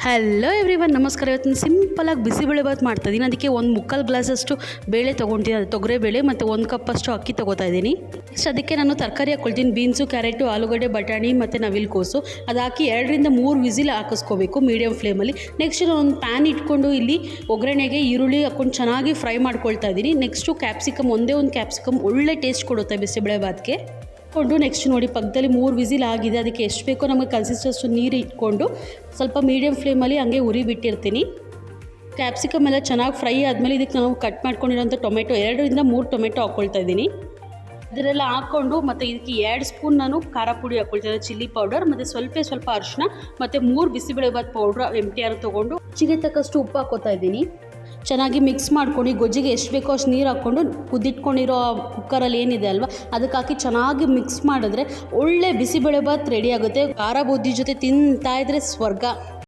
Hello everyone, ನಮಸ್ಕಾರ. ಇವತ್ತು ಸಿಂಪಲಾಗಿ ಬಿಸಿಬೇಳೆಭಾತ್ ಮಾಡ್ತಾಯಿದ್ದೀನಿ. ಅದಕ್ಕೆ ಒಂದು ಮುಕ್ಕಾಲು ಗ್ಲಾಸಷ್ಟು ಬೇಳೆ ತೊಗೊತೀನಿ, ಅದು ತೊಗರೆ ಬೇಳೆ, ಮತ್ತು 1 ಕಪ್ಪಷ್ಟು ಅಕ್ಕಿ ತೊಗೋತಾ ಇದ್ದೀನಿ. ನೆಕ್ಸ್ಟ್ ಅದಕ್ಕೆ ನಾನು ತರಕಾರಿ ಹಾಕ್ಕೊಳ್ತೀನಿ. ಬೀನ್ಸು, ಕ್ಯಾರೆಟು, ಆಲೂಗಡ್ಡೆ, ಬಟಾಣಿ ಮತ್ತು ನವಿಲುಕೋಸು. ಅದು ಹಾಕಿ 2ರಿಂದ 3 ವಿಸಿಲ್ ಹಾಕಿಸ್ಕೋಬೇಕು ಮೀಡಿಯಮ್ ಫ್ಲೇಮಲ್ಲಿ. ನೆಕ್ಸ್ಟ್ ನಾನು ಒಂದು ಪ್ಯಾನ್ ಇಟ್ಕೊಂಡು ಇಲ್ಲಿ ಒಗ್ಗರಣೆಗೆ ಈರುಳ್ಳಿ ಹಾಕ್ಕೊಂಡು ಚೆನ್ನಾಗಿ ಫ್ರೈ ಮಾಡ್ಕೊಳ್ತಾ ಇದ್ದೀನಿ. ನೆಕ್ಸ್ಟು ಕ್ಯಾಪ್ಸಿಕಮ್, ಒಂದೇ ಒಂದು ಕ್ಯಾಪ್ಸಿಕಮ್ ಒಳ್ಳೆ ಟೇಸ್ಟ್ ಕೊಡುತ್ತೆ ಬಿಸಿಬೇಳೆಭಾತ್ಗೆ. ಇಟ್ಕೊಂಡು ನೆಕ್ಸ್ಟ್ ನೋಡಿ ಪಕ್ಕದಲ್ಲಿ 3 ವಿಸಿಲ್ ಆಗಿದೆ. ಅದಕ್ಕೆ ಎಷ್ಟು ಬೇಕೋ ನಮಗೆ ಕನ್ಸಿಸ್ಟೆನ್ಸಿ ನೀರು ಇಟ್ಕೊಂಡು ಸ್ವಲ್ಪ ಮೀಡಿಯಮ್ ಫ್ಲೇಮಲ್ಲಿ ಹಂಗೆ ಉರಿ ಬಿಟ್ಟಿರ್ತೀನಿ. ಕ್ಯಾಪ್ಸಿಕಮ್ ಎಲ್ಲ ಚೆನ್ನಾಗಿ ಫ್ರೈ ಆದಮೇಲೆ ಇದಕ್ಕೆ ನಾವು ಕಟ್ ಮಾಡ್ಕೊಂಡಿರೋಂಥ ಟೊಮೆಟೊ 2ರಿಂದ 3 ಟೊಮೆಟೊ ಹಾಕ್ಕೊಳ್ತಾ ಇದ್ದೀನಿ. ಇದನ್ನೆಲ್ಲ ಹಾಕ್ಕೊಂಡು ಮತ್ತು ಇದಕ್ಕೆ 2 ಸ್ಪೂನ್ ನಾನು ಖಾರ ಪುಡಿ ಹಾಕ್ಕೊಳ್ತೀನಿ, ಚಿಲ್ಲಿ ಪೌಡರ್, ಮತ್ತು ಸ್ವಲ್ಪ ಅರಿಶಿನ, ಮತ್ತು 3 ಬಿಸಿಬೇಳೆಭಾತ್ ಪೌಡ್ರ್ MTR ತೊಗೊಂಡು ರುಚಿಗೆ ತಕ್ಕಷ್ಟು ಉಪ್ಪು ಹಾಕ್ಕೊತಾ ಇದ್ದೀನಿ. ಚೆನ್ನಾಗಿ ಮಿಕ್ಸ್ ಮಾಡ್ಕೊಂಡು ಗೊಜ್ಜಿಗೆ ಎಷ್ಟು ಬೇಕೋ ಅಷ್ಟು ನೀರು ಹಾಕ್ಕೊಂಡು ಕುದಿಟ್ಕೊಂಡಿರೋ ಕುಕ್ಕರಲ್ಲಿ ಏನಿದೆ ಅಲ್ವಾ ಅದಕ್ಕೆ ಹಾಕಿ ಚೆನ್ನಾಗಿ ಮಿಕ್ಸ್ ಮಾಡಿದ್ರೆ ಒಳ್ಳೆ ಬಿಸಿಬೇಳೆಭಾತ್ ರೆಡಿ ಆಗುತ್ತೆ. ಖಾರ ಬುದ್ಧಿ ಜೊತೆ ತಿಂತಾ ಇದ್ರೆ ಸ್ವರ್ಗ.